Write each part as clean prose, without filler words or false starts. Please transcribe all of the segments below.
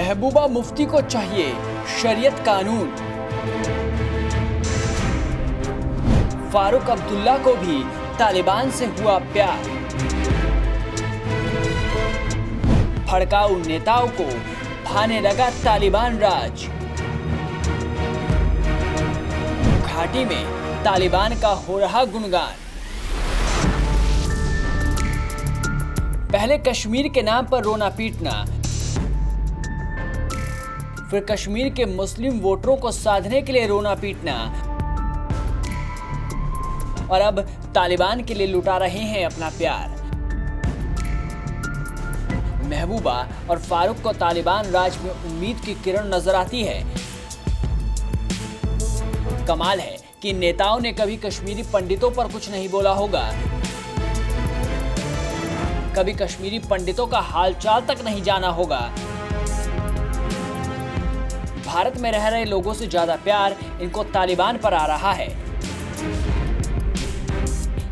महबूबा मुफ्ती को चाहिए शरीयत कानून। फारूक अब्दुल्ला को भी तालिबान से हुआ प्यार। भड़काऊ नेताओं को भाने लगा तालिबान राज। घाटी में तालिबान का हो रहा गुणगान। पहले कश्मीर के नाम पर रोना पीटना, फिर कश्मीर के मुस्लिम वोटरों को साधने के लिए रोना पीटना, और अब तालिबान के लिए लुटा रहे हैं अपना प्यार। महबूबा और फारूक को तालिबान राज में उम्मीद की किरण नजर आती है। कमाल है कि नेताओं ने कभी कश्मीरी पंडितों पर कुछ नहीं बोला होगा, कभी कश्मीरी पंडितों का हालचाल तक नहीं जाना होगा। भारत में रह रहे लोगों से ज्यादा प्यार इनको तालिबान पर आ रहा है।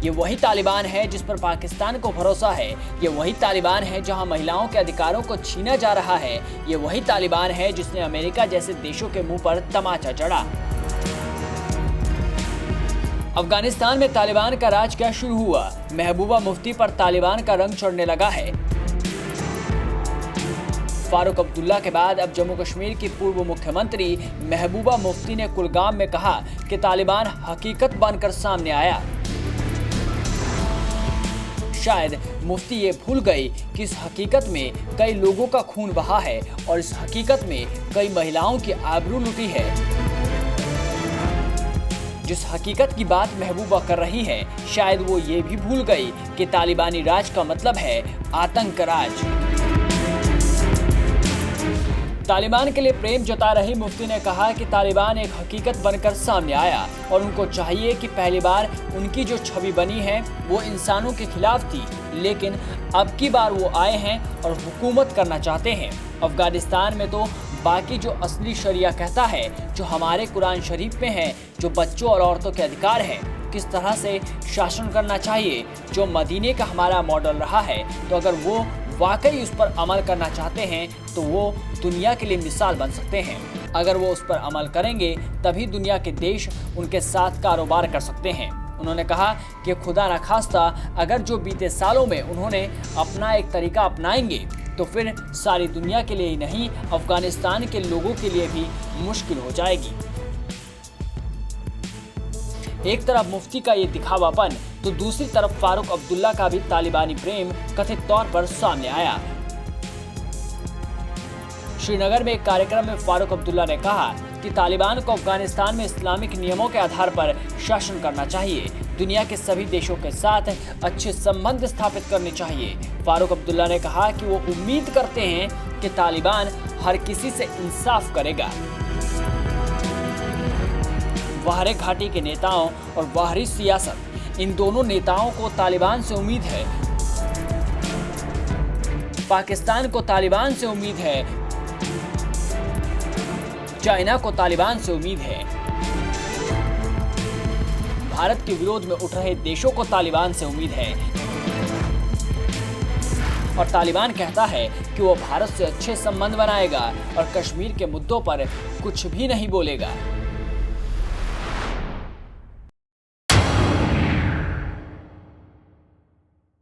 ये वही तालिबान है जिस पर पाकिस्तान को भरोसा है। ये वही तालिबान है जहां महिलाओं के अधिकारों को छीना जा रहा है। ये वही तालिबान है जिसने अमेरिका जैसे देशों के मुंह पर तमाचा जड़ा। अफगानिस्तान में तालिबान का राज क्या शुरू हुआ? महबूबा मुफ्ती पर तालिबान का रंग चढ़ने लगा है। फारूक अब्दुल्ला के बाद अब जम्मू कश्मीर की पूर्व मुख्यमंत्री महबूबा मुफ्ती ने कुलगाम में कहा कि तालिबान हकीकत बनकर सामने आया। शायद मुफ्ती ये भूल गई कि इस हकीकत में कई लोगों का खून बहा है और इस हकीकत में कई महिलाओं की आबरू लुटी है। जिस हकीकत की बात महबूबा कर रही है, शायद वो ये भी भूल गई कि तालिबानी राज का मतलब है आतंक राज। तालिबान के लिए प्रेम जता रही मुफ्ती ने कहा कि तालिबान एक हकीकत बनकर सामने आया और उनको चाहिए कि पहली बार उनकी जो छवि बनी है वो इंसानों के खिलाफ थी, लेकिन अब की बार वो आए हैं और हुकूमत करना चाहते हैं। अफगानिस्तान में तो बाकी जो असली शरिया कहता है, जो हमारे कुरान शरीफ में है, जो बच्चों और औरतों के अधिकार हैं, किस तरह से शासन करना चाहिए, जो मदीने का हमारा मॉडल रहा है, तो अगर वो वाकई उस पर अमल करना चाहते हैं तो वो दुनिया के लिए मिसाल बन सकते हैं। अगर वो उस पर अमल करेंगे तभी दुनिया के देश उनके साथ कारोबार कर सकते हैं। उन्होंने कहा कि खुदा न खास्ता अगर जो बीते सालों में उन्होंने अपना एक तरीका अपनाएंगे तो फिर सारी दुनिया के लिए ही नहीं, अफगानिस्तान के लोगों के लिए भी मुश्किल हो जाएगी। एक तरफ मुफ्ती का ये दिखावापन तो दूसरी तरफ फारूक अब्दुल्ला का भी तालिबानी प्रेम कथित तौर पर सामने आया। श्रीनगर में एक कार्यक्रम में फारूक अब्दुल्ला ने कहा कि तालिबान को अफगानिस्तान में इस्लामिक नियमों के आधार पर शासन करना चाहिए, दुनिया के सभी देशों के साथ अच्छे संबंध स्थापित करने चाहिए। फारूक अब्दुल्ला ने कहा कि वो उम्मीद करते हैं कि तालिबान हर किसी से इंसाफ करेगा। बाहरी घाटी के नेताओं और बाहरी सियासत, इन दोनों नेताओं को तालिबान से उम्मीद है। पाकिस्तान को तालिबान से उम्मीद है, चाइना को तालिबान से उम्मीद है, भारत के विरोध में उठ रहे देशों को तालिबान से उम्मीद है। और तालिबान कहता है कि वो भारत से अच्छे संबंध बनाएगा और कश्मीर के मुद्दों पर कुछ भी नहीं बोलेगा।